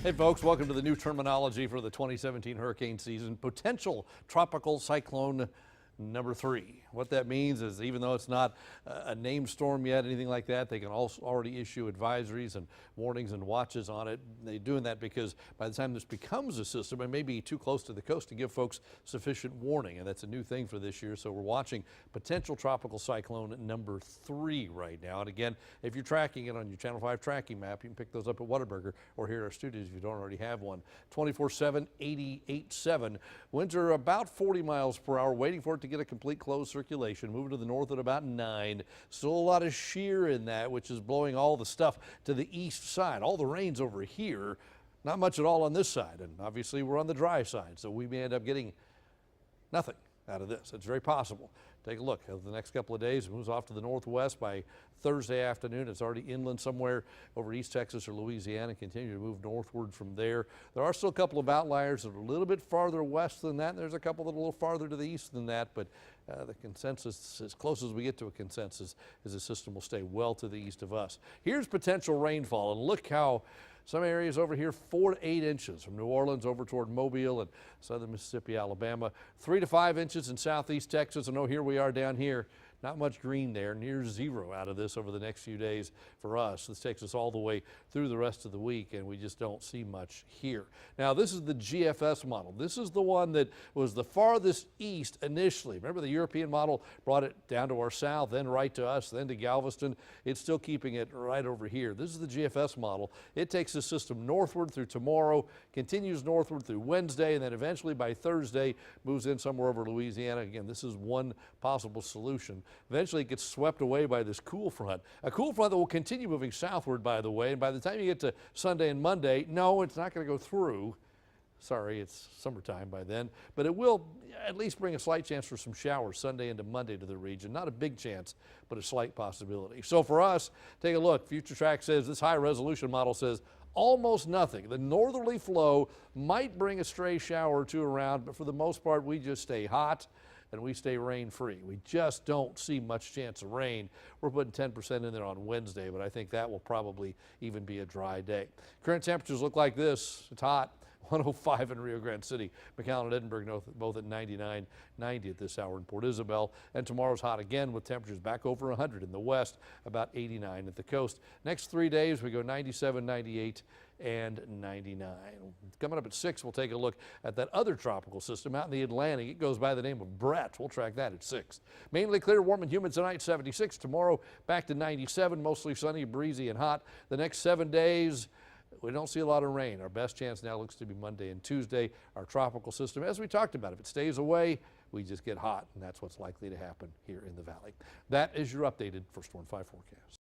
Hey folks, welcome to the new terminology for the 2017 hurricane season, potential tropical cyclone number 3. What that means is even though it's not a named storm yet, anything like that, they can also already issue advisories and warnings and watches on it. They're doing that because by the time this becomes a system, it may be too close to the coast to give folks sufficient warning, and that's a new thing for this year. So we're watching potential tropical cyclone number 3 right now. And again, if you're tracking it on your Channel 5 tracking map, you can pick those up at Whataburger or here at our studios if you don't already have one. 24/7, 88.7. Winds are about 40 miles per hour, waiting for it to get a complete closed circulation, moving to the north at about 9. Still a lot of shear in that, which is blowing all the stuff to the east side. All the rain's over here, not much at all on this side, and obviously we're on the dry side, so we may end up getting nothing out of this. It's very possible. Take a look. Over the next couple of days, it moves off to the northwest. By Thursday afternoon, it's already inland somewhere over East Texas or Louisiana, and continue to move northward from there. There are still a couple of outliers that are a little bit farther west than that. There's a couple that are a little farther to the east than that, but the consensus, as close as we get to a consensus, is the system will stay well to the east of us. Here's potential rainfall, and look how some areas over here, 4 to 8 inches from New Orleans over toward Mobile and southern Mississippi, Alabama. 3 to 5 inches in southeast Texas. And oh, here we are down here. Not much green there, near 0 out of this over the next few days for us. This takes us all the way through the rest of the week, and we just don't see much here. Now, this is the GFS model. This is the one that was the farthest east initially. Remember, the European model brought it down to our south, then right to us, then to Galveston. It's still keeping it right over here. This is the GFS model. It takes the system northward through tomorrow, continues northward through Wednesday, and then eventually by Thursday moves in somewhere over Louisiana. Again, this is one possible solution. Eventually it gets swept away by this cool front. A cool front that will continue moving southward, by the way, and by the time you get to Sunday and Monday, no, it's not going to go through. Sorry, it's summertime by then, but it will at least bring a slight chance for some showers Sunday into Monday to the region. Not a big chance, but a slight possibility. So for us, take a look. Future Track says this high resolution model says almost nothing. The northerly flow might bring a stray shower or two around, but for the most part, we just stay hot and we stay rain-free. We just don't see much chance of rain. We're putting 10% in there on Wednesday, but I think that will probably even be a dry day. Current temperatures look like this. It's hot. 105 in Rio Grande City. McAllen and Edinburgh both at 99, 90 at this hour in Port Isabel. And tomorrow's hot again with temperatures back over 100 in the west, about 89 at the coast. Next 3 days, we go 97, 98, and 99. Coming up at 6, we'll take a look at that other tropical system out in the Atlantic. It goes by the name of Brett. We'll track that at 6. Mainly clear, warm and humid tonight, 76. Tomorrow, back to 97, mostly sunny, breezy, and hot. The next 7 days, we don't see a lot of rain. Our best chance now looks to be Monday and Tuesday. Our tropical system, as we talked about, if it stays away, we just get hot, and that's what's likely to happen here in the valley. That is your updated First Warn 5 forecast.